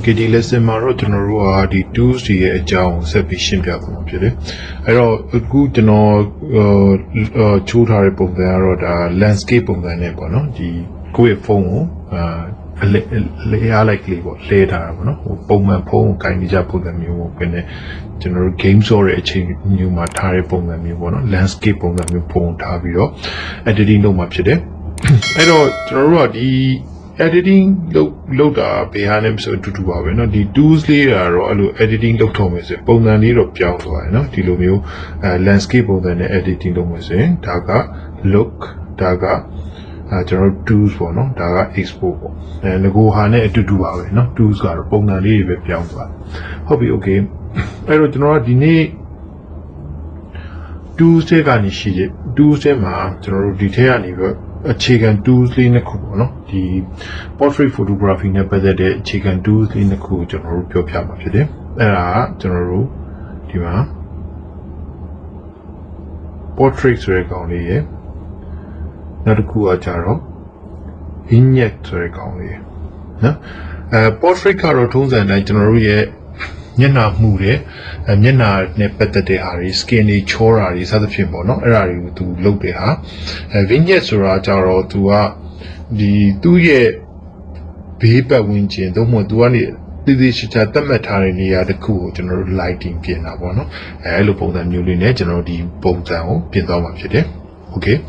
Okay, the lesson maro general the Tuesday a jound submission platform. I wrote a good tutor book there or the landscape of the neighbor, no, the queer phone, likely what later, no, Bowman Pong, kind of Japo than you when general games or a change new matari pong than you want, landscape of the new pong tabio, editing no much today. I don't general the editing load behind him so to do our no the Tuesday or editing look Thomas a pong need of Piao no Tilomio landscape of the editing Thomas daga look daga general tools for no daga expo and the go hane to do our no tools got a pong need of Piao hobby okay I don't know the Tuesday garnish Tuesday ma general detail a chicken Tuesday in the cool, no? The portrait photography never the chicken Tuesday in the cool general Piama today. General Dima portraits only, not a cool jaro. Vignette only. Portrait carotons and I generally Nyana Mure, and Nyana Nepeta Hari, skinny chorari, other people, no, Erari to Lopeha, and vignettes or Jaro to the 2 year paper winching, don't want to any. This is a matari near the cool general lighting piano, no, a loop of the newly general the bones down, piano today. Okay,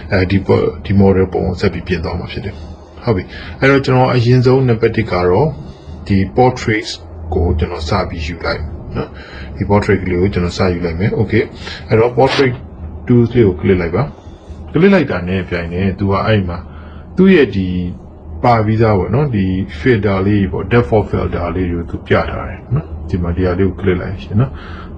the more bones have been piano today. Hobby. I don't know, I in zone Nepeticaro, the portraits. Go to no sabi you like no the portrait glue to no sabi like me okay I don't portrait Tuesday or clear like that name to aima 2 year the bar visa no the fair dali or therefore fair dali you to piata no the madia clear like no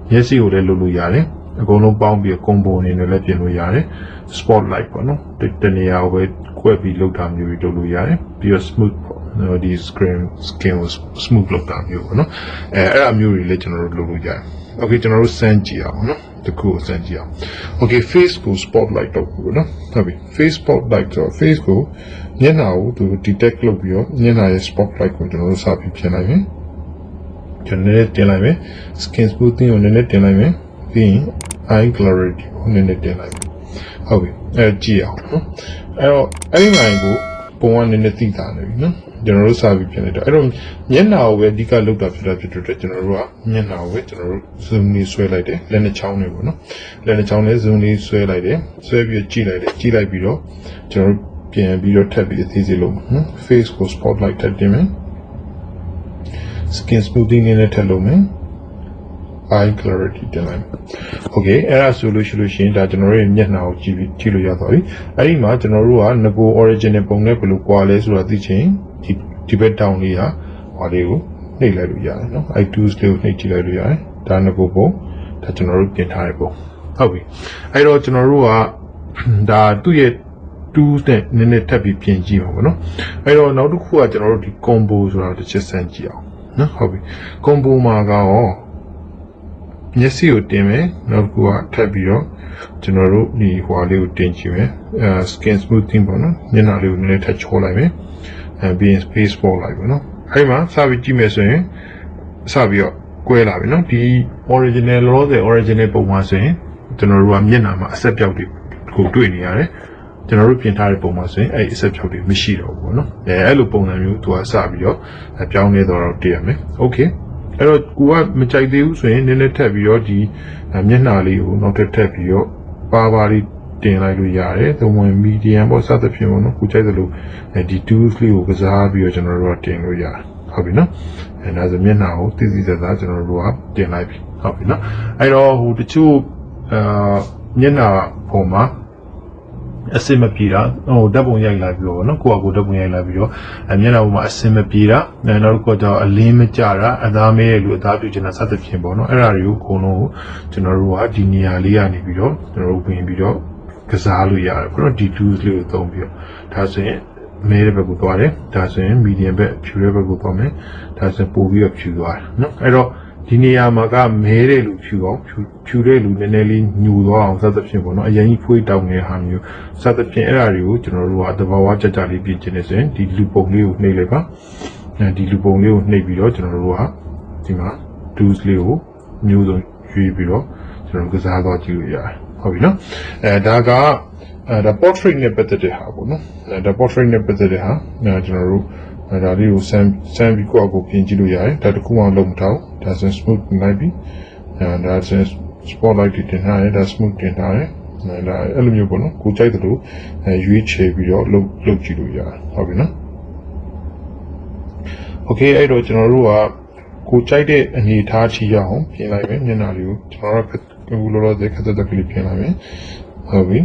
yes you let lulu yare go no bound be a combo in the Latin yare spotlight no the near way quite be looked down you to yare be a smooth no, these skin was smooth look down you know I'm your religion or Luluja. Okay, general Sanjia, no, the cool Sanjia. Okay, Facebook spotlight of no, face spotlight or Facebook, now to detect Lobio, Nena spotlight with general Sapi Pianime, generate Telime, skin smoothing on the net Telime, being eye clarity on the net Telime. Okay, Gia, no, I go, born in the theater, no. General Sabi Pianeta. I don't yet now where Dika looked up to general, yet now with general Zuni sway like that, Lena Chowney, no? Lena Chowney Zuni sway like that, so if you G like below, general Pian below tabby at easy low, face go spotlight that demon, skin smoothing in a telome, eye clarity time. Okay, era solution that generate yet now Chilo Yathori. I imagine a rua, Nago origin and Pongapulu Quales or the chain. Tibet down here, or they will, no, I do still nature, Dana Bobo, that general can haribo. Hobby. I wrote to Norua that 2 year 2 Nene Tabi PNG, no? I don't know who are general combos or the chest and geo. No hobby. Combo maga. Yes, you deme, no go at Tabio, general, the Wally Dingy, skin smoothing bono, Nena will touch all I may. And being space for life, no. I'm Savage Messi, Savio, Quella, no, the original or the original one saying, General Yenama, accept out the go to any area, General Piantari Poma saying, I accept out the machine, no, the Elopona you to a Savio, a Johnny or Diame, okay. I wrote what Michai saying in a tabio, the Yenali, who not a tabio, Barbari. Like Yare, the one medium was other piano, which I do, and the Tuesday was a hobby general thing, hobby no, and as a man now, this is a general rock, then I hobby no. I know who the two Yena Poma, a semapira, oh, double yang labio, no coago double yang labio, and Yena a semapira, and I'll go to a limit jara, and I may do that which in a sort of chimbono, Erario, Kono, general Dinialia, Nibido, the Robin Bido. Kazalu yard, for the Tuesday Tombio. That's it, made a good that's a medium bed, pure good pommy, that's a povy of sugar. No, I don't. Diniamaga made a look pure lunelli new law, South of Shimbono, a young foot down near Hamu, South of General, General, the Vawacha Jali Pigeon, the Lupo Liu Neleva, ဒီလူပုံလေးကိုနှိပ်ပြီးတော့ကျွန်တော်တို့ကဒီမှာ tools လေးကိုမျိုးစုံရွေးပြီးတော့ကျွန်တော်ကစားသွားကြည့်လို့ရတယ်ဟုတ်ပြီနော်ဒါကဒါ portrait နဲ့ပတ်သက်တဲ့ဟာပေါ့နော်ဒါ portrait နဲ့ပတ်သက်တဲ့ဟာကျွန်တော်တို့ဒါလေးကိုဆန်းပြီးကိုယ့်အကိုပြင်ကြည့်လို့ရတယ်ဒါတခုမှလုံးမထားဘူးဒါဆို smooth လိုက်ပြီဒါဆို spotlight တင်ထားတယ်ဒါ smooth တင်ထားတယ်ဒါအဲ့လိုမျိုးပေါ့နော်ကိုကြိုက်တယ်လို့ရွေးချယ်ပြီးတော့လုပ်ကြည့်လို့ရတယ်ဟုတ်ပြီနော်โอเคအဲ့တော့ကျွန်တော်တို့ကကိုကြိုက်တဲ့အနေအထားချီရအောင်ပြင်လိုက်မယ်မျက်နှာလေးကိုကျွန်တော်တို့လောလောဆယ်ခက်သက်ကလေးပြင်လိုက်မယ်ဟုတ်ပြီ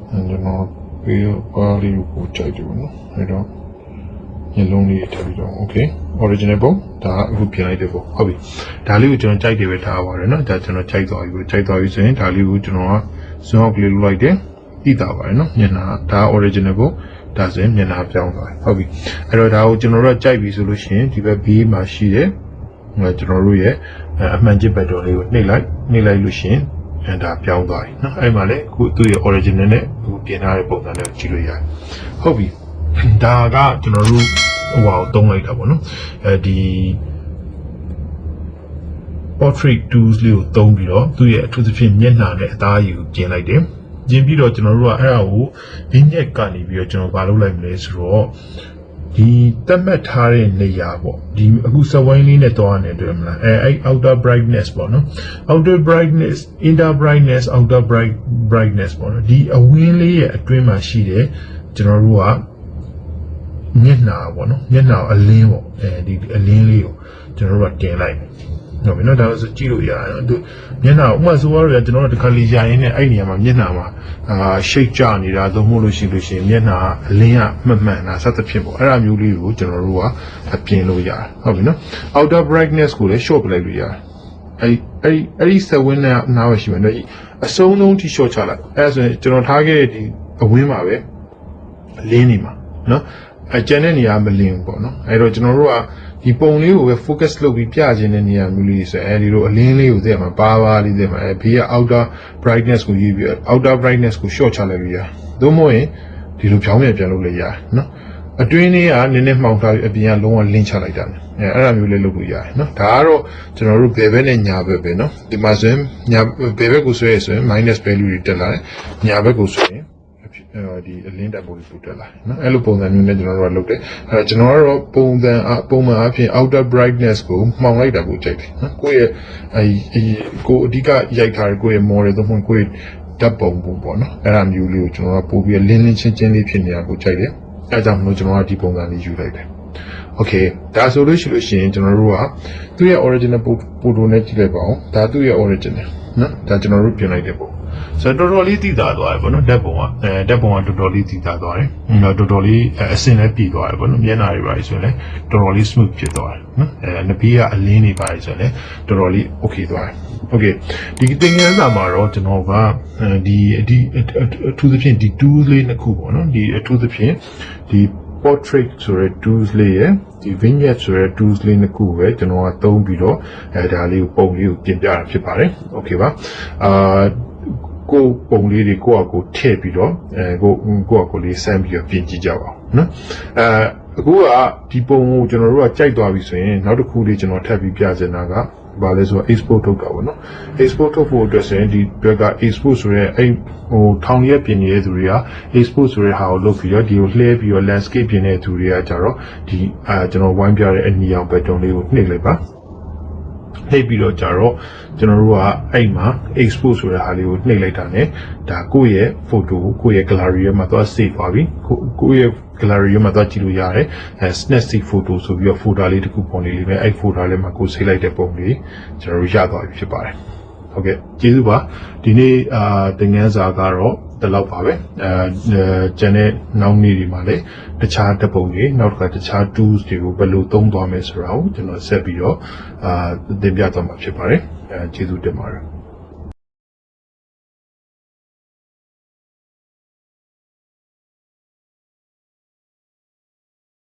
ကျွန်တော်ပြီးတော့ပါလေးကိုကြိုက်တယ်ပေါ့နော်အဲ့တော့မျက်လုံးလေးထပ်ပြီးတော့ okay original ပုံဒါအခုပြင်လိုက်တဲ့ပုံဟုတ်ပြီဒါလေးကိုကျွန်တော်ကြိုက်တယ်ပဲထားပါတယ်နော်ဒါကျွန်တော်ကြိုက်သွားပြီဆိုရင်ဒါလေးကိုကျွန်တော်က zoom out လေးလုပ်လိုက်တယ်တိတာပါတယ်နော်မျက်နှာဒါ original ပုံဒါဆိုရင်မျက်နှာပြောင်းသွားပြီဟုတ်ပြီအဲ့တော့ဒါကိုကျွန်တော်တို့ကြိုက်ပြီဆိုလို့ရှိရင်ဒီဘက် B မှာရှိတဲ့ကျွန်တော်တို့ရဲ့အမှန်ချစ်ဘက်တော်လေးကိုနှိပ်လိုက်လို့ရှိရင်ဒါပြောင်းသွားပြီနော်အဲ့မှာလေခုသူ့ရဲ့ original နဲ့အခုပြင်ထားတဲ့ပုံစံနဲ့ကြည့်လို့ရတယ်ဟုတ်ပြီဒါကကျွန်တော်တို့ဟိုဟာကိုသုံးလိုက်တာပေါ့နော်ဒီ portrait tools လေးကိုသုံးပြီးတော့သူ့ရဲ့အထူးသဖြင့်မျက်နှာနဲ့အသားအရည်ကိုပြင်လိုက်တယ်ပြင်ပြီးတော့ကျွန်တော်တို့ကအဲ့ဒါကိုဒီညက်ကနေပြီးတော့ကျွန်တော်ဘာလုပ်လိုက်မလဲဆိုတော့ဒီသတ်မှတ်ထားတဲ့နေရာပေါ့ဒီအခုစဝိုင်းလေးနဲ့တွားနေတွေ့မလားအဲ့ outer brightness ပေါ့နော် outer brightness inner brightness outer brightness ပေါ့နော်ဒီအဝင်းလေးရဲ့အတွင်းမှာရှိတဲ့ကျွန်တော်တို့ကမျက်နှာပေါ့နော်မျက်နှာအလင်းပေါ့ဒီအလင်းလေးကိုကျွန်တော်တို့ကတင်လိုက်ဟုတ်ပြီနော်ဒါဆိုကြည့်လို့ရတယ်နော်သူမျက်နှာဥပမာဆိုတော့ကျွန်တော်တို့တစ်ခါလေးရရင်လည်းအဲ့နေရာမှာမျက်နှာမှာရှိတ်ကြနေတာသို့မဟုတ်လို့ရှိရင်မျက်နှာအလင်းကမှန်တာစသဖြင့်ပေါ့အဲ့ဒါမျိုးလေးကိုကျွန်တော်တို့ကပြင်လို့ရတယ်ဟုတ်ပြီနော် outer brightness ကိုလည်း short ပလိုက်လို့ရတယ်အဲ့ဒီစဝင်းနဲ့နားရရှိမယ်နော်အဆုံးဆုံးထိ short ချလိုက်အဲ့ဒါဆိုရင်ကျွန်တော်ထားခဲ့တဲ့ဒီအဝင်းမှာပဲလင်းနေမှာနော်ကျန်တဲ့နေရာမလင်းဘူးပေါ့နော်အဲ့တော့ကျွန်တော်တို့ကဒီပုံလေးကိုပဲ focus လုပ်ပြီးပြခြင်းတဲ့နေရာမျိုးလေးဆိုအဲဒီလိုအလင်းလေးကိုသိရမှာပါလေးသိမှာဘေးက outer brightness ကိုရေးပြီး outer brightness ကို short ချလိုက်လို့ရသို့မဟုတ်ရင်ဒီလိုဖြောင်းပြန်လုပ်လို့ရတယ်နော်အတွင်းလေးကနည်းနည်းမှောင်ထားပြီးအပြင်ကလုံးဝလင်းချလိုက်တာအဲ့ဒါမျိုးလေးလုပ်လို့ရတယ်နော်ဒါကတော့ကျွန်တော်တို့ဘယ်ဘက်နဲ့ညာဘက်ပဲနော်ဒီမှာဆိုရင်ညာဘယ်ဘက်ကိုဆွဲရဆိုရင် minus value တွေတက်လာတယ်ညာဘက်ကိုဆွဲရင်ဒီအလင်းတက်ပုံလေးပို့တက်လာနော်အဲ့လိုပုံစံမျိုးနဲ့ကျွန်တော်တို့ကလုပ်တယ်အဲ့တော့ကျွန်တော်ကတော့ပုံမှန်အဖြစ် outer brightness ကိုမှောင်လိုက်တာကိုကြိုက်တယ်နော်ကိုယ့်ရဲ့ကိုအဓိကရိုက်ထားတဲ့ကိုယ့်ရဲ့ model သို့မဟုတ်ကိုယ့်ရဲ့ဓာတ်ပုံပေါ့နော်အဲ့ဒါမျိုးလေးကိုကျွန်တော်ကပို့ပြီးလင်းချင်းလေးဖြစ်နေတာကိုကြိုက်တယ်အဲကြောင့်မလို့ကျွန်တော်ကဒီပုံစံလေးယူလိုက်တယ်okay ဒါဆိုလို့ရှိရင်ကျွန်တော်တို့ကသူ့ရဲ့ original photo နဲ့ကြည့်လိုက်ပါအောင်ဒါသူ့ရဲ့ original နော်ဒါကျွန်တော်တို့ပြင်လိုက်တဲ့ပုံဆိုတော့တော်တော်လေးတည်တာသွားတယ်ပေါ့နော်ဓာတ်ပုံကတော်တော်လေးတည်တာသွားတယ်တော်တော်လေးအဆင်လည်းပြည်သွားတယ်ပေါ့နော်မျက်နှာတွေပါဆိုရင်လည်းတော်တော်လေး smooth ဖြစ်သွားတယ်နော်နဘေးကအလင်းတွေပါဆိုရင်လည်းတော်တော်လေး okay သွားတယ် okay ဒီသင်ခန်းစာမှာတော့ကျွန်တော်ကဒီအထူးသဖြင့်ဒီ tools လေးနှစ်ခုပေါ့နော်ဒီအထူးသဖြင့်ဒီ portrait ဆိုတဲ့ tools လေးရဲ့ဒီ vignette ဆိုတဲ့ tools လေးနှစ်ခုပဲကျွန်တော်ကသုံးပြီးတော့ဒါလေးကိုပုံလေးကိုပြင်ပြတာဖြစ်ပါတယ် okay ပါကိုပုံလေးတွေကိုယ့်အကိုထည့်ပြီးတော့ကိုယ့်အကိုလေးစမ်းပြီးတော့ပြင်ကြည့်ကြပါဦးနော်အခုကဒီပုံကိုကျွန်တော်တို့ကကြိုက်သွားပြီဆိုရင်နောက်တစ်ခုလေးကျွန်တော်ထပ်ပြီးပြချင်တာကဘာလဲဆိုတော့ export ထုတ်တာပေါ့နော် export ထုတ်ဖို့အတွက်ဆိုရင်ဒီဘက်က export ဆိုရဲအဲ့ထောင်ရက်ပြင်နေတဲ့သူတွေက export ဆိုရဲဟာကိုလုပ်ပြီးတော့ဒီကိုလှဲပြီးတော့ landscape ပြင်နေတဲ့သူတွေကကြတော့ဒီကျွန်တော်ဝိုင်းပြတဲ့အနီရောင်ဘက်တုံးလေးကိုနှိပ်လိုက်ပါနှိပ်ပြီးတော့ကြတော့ကျွန်တော်တို့ကအဲ့မှာ export ဆိုတဲ့ဟာလေးကိုနှိပ်လိုက်တာ ਨੇ ဒါကိုယ့်ရဲ့ photo ကိုယ့်ရဲ့ gallery ထဲမှာသွား save ပါပြီကိုယ့်ရဲ့ gallery ထဲမှာသွားကြည့်လို့ရတယ်Snapseed photo ဆိုပြီးတော့ folder လေးတစ်ခုပုံလေးလေးပဲအဲ့ folder လေးမှာကိုယ် save လိုက်တဲ့ပုံလေးကျွန်တော်တို့ရသွားပြီဖြစ်ပါတယ်ဟုတ်ကဲ့ကျေးဇူးပါဒီနေ့သင်ခန်းစာကတော့ဒီလောက်ပါပဲကျန်တဲ့နောက်နေ့တွေမှာလည်းတခြားတပ်ပုံတွေနောက်တစ်ခါတခြား tools တွေကိုဘယ်လိုသုံးသွားမယ်ဆိုတာကိုကျွန်တော်ဆက်ပြီးတော့သင်ပြသွားမှာဖြစ်ပါတယ်ကျေးဇူးတင်ပါတယ်